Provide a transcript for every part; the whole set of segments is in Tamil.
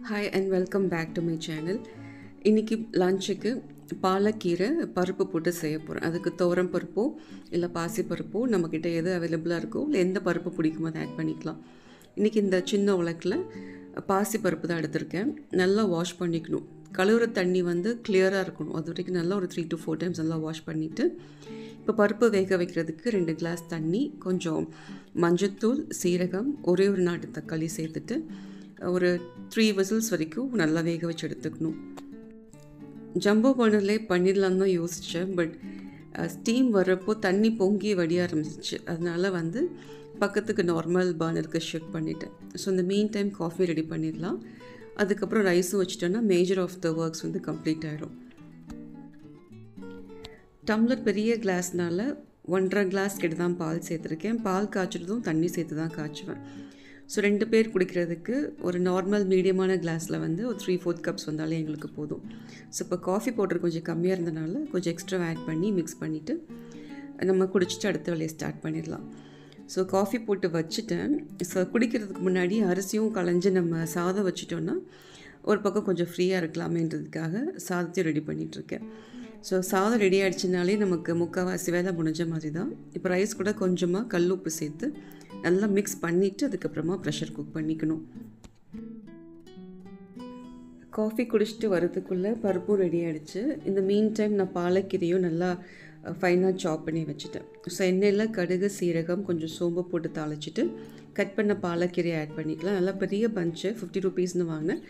Hi and welcome back to my channel. இன்னைக்கு லஞ்சுக்கு பாலக்கீரை பருப்பு போட்டு செய்ய போகிறேன். அதுக்கு துவரம் பருப்போ இல்லை பாசி பருப்போ நம்மக்கிட்ட எது அவைலபிளாக இருக்கோ இல்லை எந்த பருப்பு பிடிக்குமோ அதை ஆட் பண்ணிக்கலாம். இன்றைக்கி இந்த சின்ன உலக்கில் பாசி பருப்பு தான் எடுத்திருக்கேன். நல்லா வாஷ் பண்ணிக்கணும். கழுவுற தண்ணி வந்து கிளியராக இருக்கணும். அது வரைக்கும் நல்லா ஒரு 3 to 4 times நல்லா வாஷ் பண்ணிவிட்டு இப்போ பருப்பு வேக வைக்கிறதுக்கு 2 கிளாஸ் தண்ணி, கொஞ்சம் மஞ்சத்தூள், சீரகம், ஒரே ஒரு நாட்டு தக்காளி சேர்த்துட்டு ஒரு 3 whistles வரைக்கும் நல்லா வேக வச்சு எடுத்துக்கணும். ஜம்போ பர்னர்லேயே பண்ணிடலான்னு தான் யோசித்தேன். பட் ஸ்டீம் வர்றப்போ தண்ணி பொங்கி வடிய ஆரம்பிச்சிச்சு. அதனால் வந்து பக்கத்துக்கு நார்மல் பர்னருக்கு ஷிஃப்ட் பண்ணிட்டேன். ஸோ இந்த மீன் டைம் காஃபி ரெடி பண்ணிடலாம். அதுக்கப்புறம் ரைஸும் வச்சுட்டோன்னா மேஜர் ஆஃப் த ஒர்க்ஸ் வந்து கம்ப்ளீட் ஆகிடும். டம்ளர் பெரிய கிளாஸ்னால் 1.5 கிளாஸ் கிட்ட தான் பால் சேர்த்துருக்கேன். பால் காய்ச்சறதும் தண்ணி சேர்த்து தான் காய்ச்சுவேன். ஸோ 2 பேர் குடிக்கிறதுக்கு ஒரு நார்மல் மீடியமான கிளாஸில் வந்து ஒரு 3/4 கப்ஸ் வந்தாலே எங்களுக்கு போதும். ஸோ இப்போ காஃபி பவுடர் கொஞ்சம் கம்மியாக இருந்தனால கொஞ்சம் எக்ஸ்ட்ரா ஆட் பண்ணி மிக்ஸ் பண்ணிவிட்டு நம்ம குடிச்சிட்டு அடுத்த வேலையை ஸ்டார்ட் பண்ணிடலாம். ஸோ காஃபி போட்டு வச்சுட்டேன். ஸோ குடிக்கிறதுக்கு முன்னாடி அரிசியும் களைஞ்சி நம்ம சாதம் வச்சுட்டோன்னா ஒரு பக்கம் கொஞ்சம் ஃப்ரீயாக இருக்கலாமேன்றதுக்காக சாதத்தையும் ரெடி பண்ணிகிட்ருக்கேன். ஸோ சாதம் ரெடி ஆகிடுச்சினாலே நமக்கு முக்கால்வாசி வேலை முடிஞ்ச மாதிரி தான். இப்போ ரைஸ் கூட கொஞ்சமாக கல் உப்பு சேர்த்து நல்லா மிக்ஸ் பண்ணிவிட்டு அதுக்கப்புறமா ப்ரெஷர் குக் பண்ணிக்கணும். காஃபி குடிச்சிட்டு வரதுக்குள்ளே பருப்பும் ரெடி ஆகிடுச்சு. இந்த மீன் டைம் நான் பாலக்கீரையும் நல்லா ஃபைனாக சாப் பண்ணி வச்சுட்டேன். ஸோ எண்ணெயில் கடுகு, சீரகம், கொஞ்சம் சோம்பு போட்டு தாளிச்சிட்டு கட் பண்ண பாலக்கீரையை ஆட் பண்ணிக்கலாம். நல்லா பெரிய பஞ்சு 50 rupeesனு வாங்கினேன்.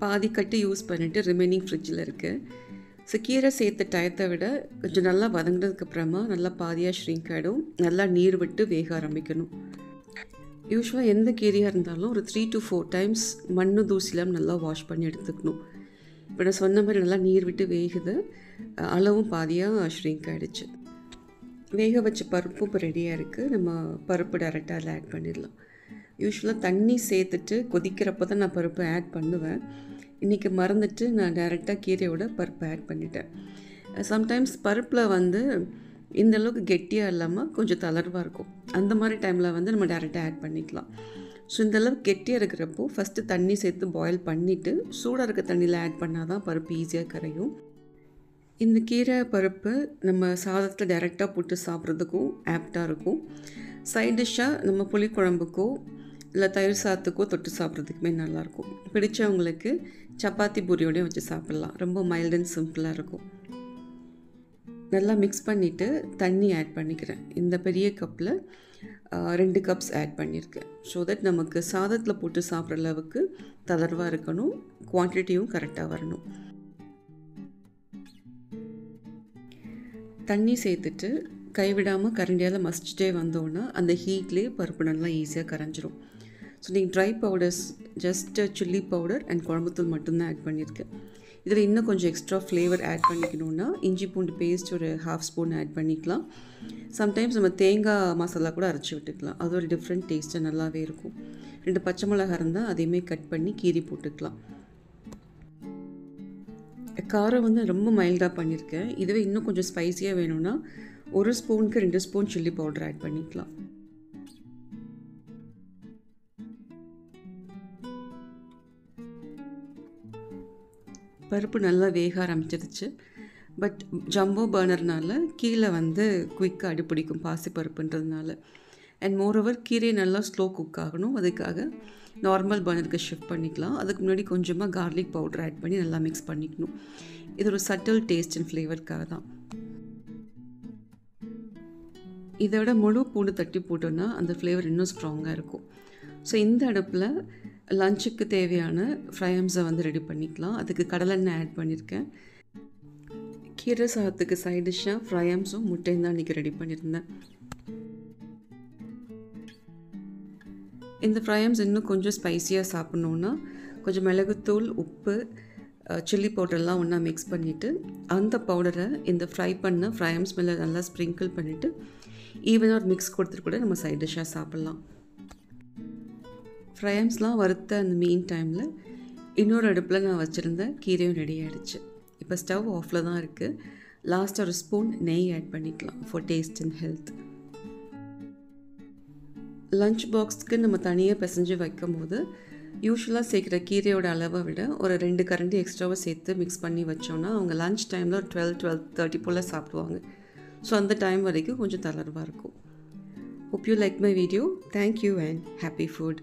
பாதி கட்டு யூஸ் பண்ணிவிட்டு ரிமைனிங் ஃப்ரிட்ஜில் இருக்குது. ஸோ கீரை சேர்த்த டயத்தை விட கொஞ்சம் நல்லா வதங்கினதுக்கப்புறமா நல்லா பாதியாக ஷ்ரிங்க் ஆகிடும். நல்லா நீர் விட்டு வேக ஆரம்பிக்கணும். யூஸ்வலாக எந்த கீரையாக இருந்தாலும் ஒரு 3 to 4 times மண்ணு தூசிலாம் நல்லா வாஷ் பண்ணி எடுத்துக்கணும். இப்போ நான் சொன்ன மாதிரி நல்லா நீர் விட்டு வேகுது. அளவும் பாதியாக ஷ்ரிங்க் ஆகிடுச்சு. வேக வச்ச பருப்பும் இப்போ ரெடியாக இருக்குது. நம்ம பருப்பு டைரெக்டாக அதில் ஆட் பண்ணிடலாம். யூஸ்வலாக தண்ணி சேர்த்துட்டு கொதிக்கிறப்போ தான் நான் பருப்பு ஆட் பண்ணுவேன். இன்றைக்கி மறந்துட்டு நான் டைரெக்டாக கீரையோட பருப்பு ஆட் பண்ணிட்டேன். சம்டைம்ஸ் பருப்பில் வந்து இந்தளவுக்கு கெட்டியாக இல்லாமல் கொஞ்சம் தளர்வாக இருக்கும். அந்த மாதிரி டைமில் வந்து நம்ம டைரெக்டாக ஆட் பண்ணிக்கலாம். ஸோ இந்தளவுக்கு கெட்டியாக இருக்கிறப்போ ஃபஸ்ட்டு தண்ணி சேர்த்து பாயில் பண்ணிவிட்டு சூடாக இருக்க தண்ணியில் ஆட் பண்ணால் தான் பருப்பு ஈஸியாக கரையும். இந்த கீரை பருப்பு நம்ம சாதத்தில் டைரெக்டாக போட்டு சாப்பிட்றதுக்கும் ஆப்டாக இருக்கும். சைட் டிஷ்ஷாக நம்ம புளிக்குழம்புக்கோ இல்லை தயிர் சாதத்துக்கோ தொட்டு சாப்பிட்றதுக்குமே நல்லாயிருக்கும். பிடிச்சவங்களுக்கு சப்பாத்தி பூரியோடையும் வச்சு சாப்பிட்லாம். ரொம்ப மைல்ட் அண்ட் சிம்பிளாக இருக்கும். நல்லா மிக்ஸ் பண்ணிவிட்டு தண்ணி ஆட் பண்ணிக்கிறேன். இந்த பெரிய கப்பில் 2 கப்ஸ் ஆட் பண்ணியிருக்கேன். ஸோ தட் நமக்கு சாதத்தில் போட்டு சாப்பிட்ற அளவுக்கு தளர்வாக இருக்கணும். குவான்டிட்டியும் கரெக்டாக வரணும். தண்ணி சேர்த்துட்டு கைவிடாமல் கரண்டியால் மசிச்சுட்டே வந்தோன்னா அந்த ஹீட்லேயே பருப்பு நல்லா ஈஸியாக கரைஞ்சிரும். ஸோ நீங்கள் dry powders just chilli powder and குழம்புத்தூள் மட்டும்தான் ஆட் பண்ணியிருக்கேன். இதில் இன்னும் கொஞ்சம் எக்ஸ்ட்ரா ஃப்ளேவர் ஆட் பண்ணிக்கணுன்னா இஞ்சி பூண்டு பேஸ்ட் ஒரு 1/2 ஸ்பூன் ஆட் பண்ணிக்கலாம். சம்டைம்ஸ் நம்ம தேங்காய் மசாலா கூட அரைச்சி விட்டுக்கலாம். அது ஒரு டிஃப்ரெண்ட் டேஸ்ட்டாக நல்லாவே இருக்கும். 2 பச்சை மிளகாய் இருந்தால் அதையுமே கட் பண்ணி கீரி போட்டுக்கலாம். காரம் வந்து ரொம்ப மைல்டாக பண்ணியிருக்கேன். இதுவே இன்னும் கொஞ்சம் ஸ்பைஸியாக வேணும்னா 1 ஸ்பூனுக்கு 2 ஸ்பூன் சில்லி பவுடர் ஆட் பண்ணிக்கலாம். பருப்பு நல்லா வேக ஆரம்பிச்சிருச்சு. பட் ஜம்போ பர்னர்னால கீழே வந்து குயிக்காக அடிப்பிடிக்கும் பாசி பருப்புன்றதுனால. அண்ட் மோரோவர் கீரை நல்லா ஸ்லோ குக் ஆகணும். அதுக்காக நார்மல் பர்னருக்கு ஷிஃப்ட் பண்ணிக்கலாம். அதுக்கு முன்னாடி கொஞ்சமாக கார்லிக் பவுடர் ஆட் பண்ணி நல்லா மிக்ஸ் பண்ணிக்கணும். இது ஒரு சட்டில் டேஸ்ட் அண்ட் ஃப்ளேவருக்காக தான். இதை விட முழு பூண்டு தட்டி போட்டோன்னா அந்த ஃப்ளேவர் இன்னும் ஸ்ட்ராங்காக இருக்கும். ஸோ இந்த அடுப்பில் லஞ்சுக்கு தேவையான ஃப்ரையம்ஸை வந்து ரெடி பண்ணிக்கலாம். அதுக்கு கடலெண்ணெய் ஆட் பண்ணியிருக்கேன். கீரை சாதத்துக்கு சைட் டிஷ்ஷாக ஃப்ரையம்ஸும் முட்டையும் தான் இன்றைக்கி ரெடி பண்ணியிருந்தேன். இந்த ஃப்ரையம்ஸ் இன்னும் கொஞ்சம் ஸ்பைஸியாக சாப்பிட்ணுன்னா கொஞ்சம் மிளகுத்தூள், உப்பு, சில்லி பவுடர்லாம் ஒன்றா மிக்ஸ் பண்ணிவிட்டு அந்த பவுடரை இந்த ஃப்ரை பண்ண ஃப்ரையம்ஸ் மேலே நல்லா ஸ்ப்ரிங்கிள் பண்ணிவிட்டு ஈவனாக ஒரு மிக்ஸ் கொடுத்துட்டு கூட நம்ம சைட் டிஷ்ஷாக சாப்பிட்லாம். ஃப்ரையம்ஸ்லாம் வறுத்த அந்த மீன் டைமில் இன்னொரு அடுப்பில் நான் வச்சுருந்த கீரையும் ரெடி ஆகிடுச்சு. இப்போ ஸ்டவ் ஆஃபில் தான் இருக்குது. லாஸ்ட்டாக ஒரு ஸ்பூன் நெய் ஆட் பண்ணிக்கலாம் for taste and health. Lunch பாக்ஸ்க்கு நம்ம தனியாக பிசைஞ்சு வைக்கும் போது யூஸ்வலாக சேர்க்குற கீரையோட அளவை விட ஒரு 2 கரண்டி எக்ஸ்ட்ராவாக சேர்த்து மிக்ஸ் பண்ணி வச்சோன்னா அவங்க லன்ச் டைமில் ஒரு 12:30 போல் சாப்பிடுவாங்க. ஸோ அந்த டைம் வரைக்கும் கொஞ்சம் தளர்வாக இருக்கும். Hope you like my video. Thank you and happy food.